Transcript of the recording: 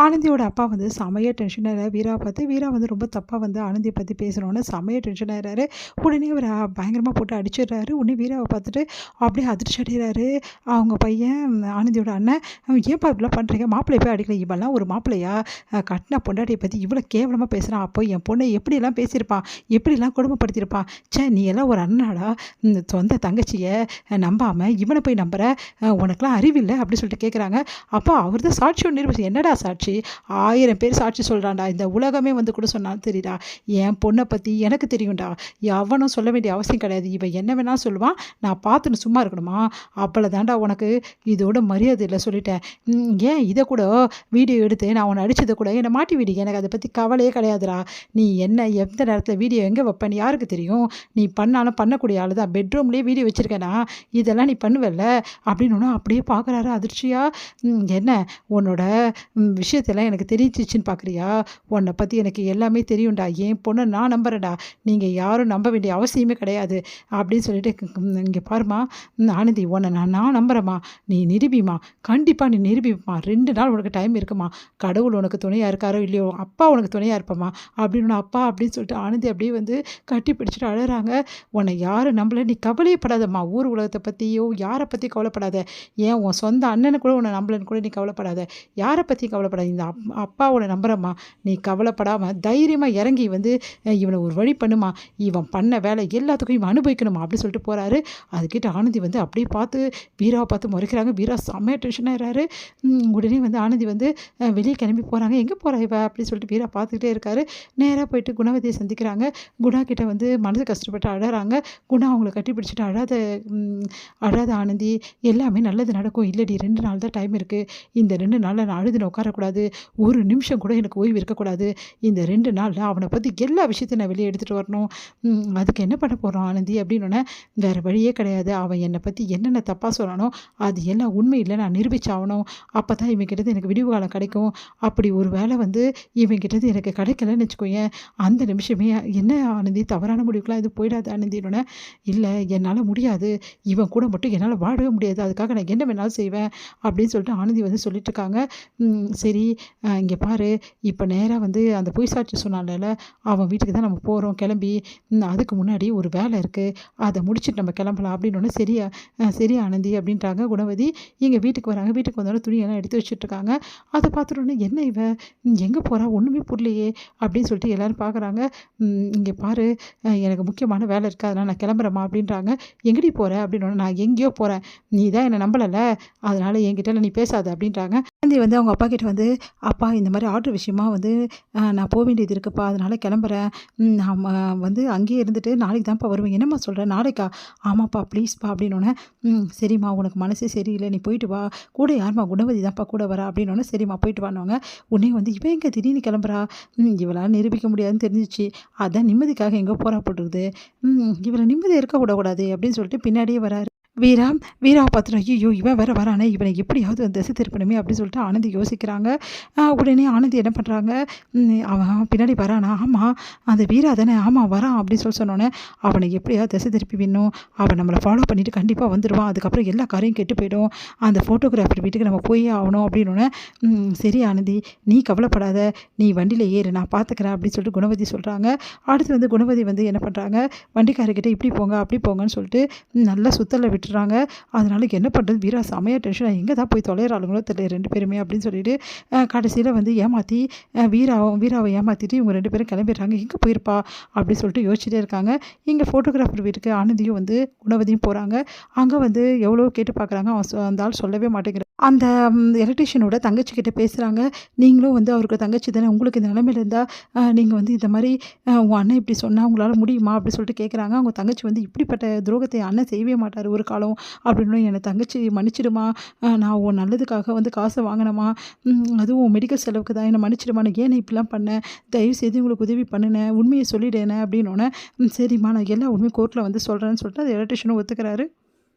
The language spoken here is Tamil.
ஆனந்தியோட அப்பா வந்து செமையா டென்ஷன் ஆயிடுறாரு வீராவை பார்த்து. வீரா வந்து ரொம்ப தப்பாக வந்து ஆனந்தியை பற்றி பேசுனோன்னே செமையா டென்ஷன் ஆயிடுறாரு. உடனே அவர பயங்கரமாக போட்டு அடிச்சிடுறாரு. உடனே வீராவை பார்த்துட்டு அப்படியே அதிர்ச்சி அடைகிறாரு. அவங்க பையன் ஆனந்தியோட அண்ணன், "ஏன்ப்பா இப்படிலாம் பண்ணுறீங்க? மாப்பிள்ளைய போய் அடிக்கல. இவன்லாம் ஒரு மாப்பிள்ளையா? கட்டின பொண்டாட்டியை பற்றி இவ்வளோ கேவலமாக பேசுகிறான். அப்போ என் பொண்ணை எப்படியெல்லாம் பேசியிருப்பான், எப்படிலாம் கொடுமைப்படுத்தியிருப்பான். ச்சே, நீ எல்லாம் ஒரு அண்ணாடா? சொந்த தங்கச்சியை நம்பாமல் இவனை போய் நம்புற? உனக்கெல்லாம் அறிவில்லை?" அப்படின்னு சொல்லிட்டு கேட்குறாங்க. அப்போ அவர் தான் சாட்சி ஒன்று நிரூபிச்சு, என்னடா சாட்சி? 1000 பேர் சாட்சி சொல்கிறான்டா, இந்த உலகமே வந்து கூட சொன்னாலும் தெரியுடா, என் பொண்ணை பற்றி எனக்கு தெரியும்டா, எவனும் சொல்ல வேண்டிய அவசியம் கிடையாது. இவன் என்ன வேணாலும் சொல்லுவான், நான் பார்த்துன்னு சும்மா இருக்கணுமா? அவ்வளோதான்டா உனக்கு, இதோட மரியாதை இல்லை சொல்லிட்டேன். ஏன் இதை கூட வீடியோ எடுத்து நான் உன்னை அடித்ததை கூட என்னை மாட்டி விடு, எனக்கு அதை பற்றி கவலையே கிடையாதுடா. நீ என்ன எந்த நேரத்தில் வீடியோ எங்கே வைப்பேன்னு யாருக்கு தெரியும்? நீ பண்ணாலும் பண்ணக்கூடிய ஆள் தான். பெட்ரூம்லேயே வீடியோ வச்சுருக்கேனா, இதெல்லாம் நீ பண்ணுவல்ல அப்படின்னு அப்படியே பார்க்குறாரு அதிர்ச்சியாக. என்ன உன்னோட விஷயத்தெல்லாம் எனக்கு தெரிஞ்சிச்சின்னு பார்க்குறியா? உன்னை பற்றி எனக்கு எல்லாமே தெரியும்டா, என் பொண்ணை நான் நம்புகிறேன்டா, நீங்கள் யாரும் நம்ப வேண்டிய அவசியமே கிடையாது அப்படின்னு சொல்லிட்டு, இங்கே பாருமா ஆனந்தி, உன்னை நான் நம்புகிறேம்மா, நீ நிரூபிமா, கண்டிப்பாக நீ நிரூபிப்பா, 2 நாள் உனக்கு டைம் இருக்குமா, கடவுள் உனக்கு துணையாக இருக்காரோ இல்லையோ, அப்பா உனக்கு துணையாக இருப்பம்மா அப்படின்னு அப்பா அப்படின்னு சொல்லிட்டு ஆனந்தி அப்படியே வந்து கட்டி பிடிச்சிட்டு அழுறாங்க. உன்னை யாரும் நம்பலை, நீ கவலையப்படாதம்மா, ஊர் உலகத்தை பற்றியோ யாரை பற்றி கவலைப்படாத, ஏன் உன் சொந்த அண்ணனை கூட உன்னை நம்பலன்னு கூட நீ கவலைப்படாத, யாரை பற்றி கவலைப்படாது, இந்த அப்பாவோட நம்புறம்மா, நீ கவலைப்படாமல் தைரியமாக இறங்கி வந்து இவனை ஒரு வழி பண்ணுமா, இவன் பண்ண வேலை எல்லாத்துக்கும் இவன் அனுபவிக்கணுமா அப்படி சொல்லிட்டு போகிறாரு. அதுக்கிட்ட ஆனந்தி வந்து அப்படியே பார்த்து வீராவை பார்த்து முறைக்கிறாங்க. வீரா செம்மையாக டென்ஷன் ஆகிறாரு. உடனே வந்து ஆனந்தி வந்து வெளியே கிளம்பி போகிறாங்க. எங்கே போகிறா இவ அப்படின்னு சொல்லிட்டு வீரா பார்த்துக்கிட்டே இருக்காரு. நேராக போயிட்டு குணவதியை சந்திக்கிறாங்க. குணா கிட்ட வந்து மனசு கஷ்டப்பட்டு அழறாங்க. குணா அவங்கள கட்டி பிடிச்சிட்டு, அழாத ஆனந்தி, எல்லாமே நல்லது நடக்கும், இல்லடி 2 நாள் தான் டைம் இருக்குது, இந்த 2 நாளில் நான் அழுதுன்னு உட்காரக்கூடாது, ஒரு நிமிஷம் கூட எனக்கு ஓய்வு இருக்கக்கூடாது, இந்த 2 நாளில் அவனை பற்றி எல்லா விஷயத்தையும் நான் வெளியே எடுத்துகிட்டு வரணும், அதுக்கு என்ன பண்ண போகிறோம் ஆனந்தி அப்படின்னோடனே, வேறு வழியே கிடையாது, அவன் என்னை பற்றி என்னென்ன தப்பாக சொல்லணும் அது எல்லாம் உண்மை இல்லை, நான் நிரூபிச்சாகணும், அப்போ தான் இவங்கிட்டது எனக்கு விடிவு காலம் கிடைக்கும், அப்படி ஒரு வேளை வந்து இவங்கிட்டது எனக்கு கிடைக்கலன்னு வச்சுக்கோயேன், அந்த நிமிஷமே என்ன ஆனந்தி தவறான முடிவுக்கெலாம் இது போயிடாது ஆனந்தினோடனே, இல்லை என்னால் முடியாது, இவன் கூட மட்டும் என்னால் வாழவே முடியாது, அதுக்காக நான் என்ன வேணாலும் செய்வேன் அப்படின்னு சொல்லிட்டு ஆனந்தி வந்து சொல்லிட்டு இருக்காங்க. சரி, இங்கே பாரு, இப்போ நேராக வந்து அந்த பொய் சாட்சி சொன்னால அவன் வீட்டுக்கு தான் நம்ம போகிறோம் கிளம்பி, அதுக்கு முன்னாடி ஒரு வேலை இருக்குது, அதை முடிச்சுட்டு நம்ம கிளம்பலாம் அப்படின்னு. சரி ஆனந்தி அப்படின்ட்டாங்க குணவதி. இங்கே வீட்டுக்கு வராங்க. வீட்டுக்கு வந்தோடனே துணியெல்லாம் எடுத்து வச்சுட்ருக்காங்க. அதை பார்த்துட்டோன்னே, என்ன இவ எங்கே போகிறா ஒன்றுமே புரியலையே அப்படின்னு சொல்லிட்டு எல்லோரும் பார்க்குறாங்க. இங்கே பாரு, எனக்கு முக்கியமான வேலை இருக்குது, அதனால் நான் கிளம்புறேம்மா அப்படின்றாங்க. எங்கடி போகிற அப்படின்னு. நான் எங்கேயோ போகிறேன், நீ தான் என்னை நம்பலைல்ல, அதனால் என்கிட்ட நீ பேசாத அப்படின்றாங்க. ஆனந்தி வந்து அவங்க அப்பா கிட்ட வந்து, அப்பா இந்த மாதிரி ஆர்டர் விஷயமா வந்து நான் போக வேண்டியது இருக்குப்பா, அதனால் கிளம்புறேன், நான் வந்து அங்கேயே இருந்துட்டு நாளைக்கு தான்ப்பா வருவேன். என்னம்மா சொல்கிறேன், நாளைக்கா? ஆமாப்பா ப்ளீஸ்ப்பா அப்படின்னோடனே, சரிம்மா உனக்கு மனசே சரியில்லை, நீ போயிட்டு வா, கூட யாரும்மா, குணவதி தான்ப்பா கூட வரா அப்படின்னோடனே, சரிம்மா போயிட்டு வாங்குவாங்க. உடனே வந்து இவன் எங்கே திடீர்னு கிளம்புறா, இவளால் நிரூபிக்க முடியாதுன்னு தெரிஞ்சிச்சு, அதான் நிம்மதிக்காக எங்கே போகிறா போட்டுருது, இவளை நிம்மதியாக இருக்க விடக்கூடாது அப்படின்னு சொல்லிட்டு பின்னாடியே வராரு. வீராவை பார்த்துட்டு, ஐயோ இவன் வேறு வரானே, இவனை எப்படியாவது திசை திருப்பணுமே அப்படின்னு சொல்லிட்டு ஆனந்தி யோசிக்கிறாங்க. உடனே ஆனந்தி என்ன பண்ணுறாங்க, அவன் பின்னாடி வரானா, ஆமாம் அந்த வீரா தானே, ஆமாம் வரான் அப்படின்னு சொன்னோன்னே, அவனை எப்படியாவது திசை திருப்பி விடணும், அவன் நம்மளை ஃபாலோ பண்ணிவிட்டு கண்டிப்பாக வந்துடுவான், அதுக்கப்புறம் எல்லா காரையும் கெட்டு போயிடும், அந்த ஃபோட்டோகிராஃபர் வீட்டுக்கு நம்ம போயே ஆகணும் அப்படின்னோடனே, சரி ஆனந்தி நீ கவலைப்படாத, நீ வண்டியில் ஏறு, நான் பார்த்துக்கிறேன் அப்படின்னு சொல்லிட்டு குணவதி சொல்கிறாங்க. அடுத்து வந்து குணவதி வந்து என்ன பண்ணுறாங்க, வண்டிக்காரர்கிட்ட இப்படி போங்க அப்படி போங்கன்னு சொல்லிட்டு நல்லா சுத்தலை விட்டுறாங்க. அதனால என்ன பண்ணுறது, வீரா செமையாக டென்ஷன், எங்கே தான் போய் தொலைகிறாளுங்களோ தெரியல 2 பேருமே அப்படின்னு சொல்லிட்டு கடைசியில் வந்து ஏமாற்றி வீராவை ஏமாற்றிட்டு இவங்க 2 பேரும் கிளம்பிடுறாங்க. எங்கே போயிருப்பா அப்படின்னு சொல்லிட்டு யோசிச்சுட்டே இருக்காங்க. இங்கே ஃபோட்டோகிராஃபர் வீட்டுக்கு ஆனந்தியும் வந்து குணவதியும் போகிறாங்க. அங்கே வந்து எவ்வளோ கேட்டு பார்க்குறாங்க, அந்த ஆள் சொல்லவே மாட்டேங்கிறார். அந்த எலக்ட்ரிஷியனோட தங்கச்சிக்கிட்ட பேசுகிறாங்க. நீங்களும் வந்து அவருக்கு தங்கச்சி தானே, உங்களுக்கு இந்த நிலைமையில் இருந்தால் நீங்கள் வந்து இந்த மாதிரி உங்கள் அண்ணன் இப்படி சொன்னால் உங்களால் முடியுமா அப்படி சொல்லிட்டு கேட்குறாங்க. அவங்க தங்கச்சி வந்து, இப்படிப்பட்ட துரோகத்தை அண்ணன் செய்யவே மாட்டார் ஒரு காலம் அப்படின்னு, என்னை தங்கச்சி மன்னிச்சிடுமா, நான் உன் நல்லதுக்காக வந்து காசை வாங்கினமா, அதுவும் மெடிக்கல் செலவுக்கு தான், என்னை மன்னிச்சிடுமா, நான் ஏன் இப்படிலாம் பண்ணேன், தயவு செய்து உங்களுக்கு உதவி பண்ணினேன், உண்மையை சொல்லிட்டேனே அப்படின்னோடனே, சரிம்மா நான் எல்லா உண்மையும் கோர்ட்டில் வந்து சொல்கிறேன்னு சொல்லிட்டு அந்த எலக்ட்ரிஷியனும் ஒத்துக்கிறாரு.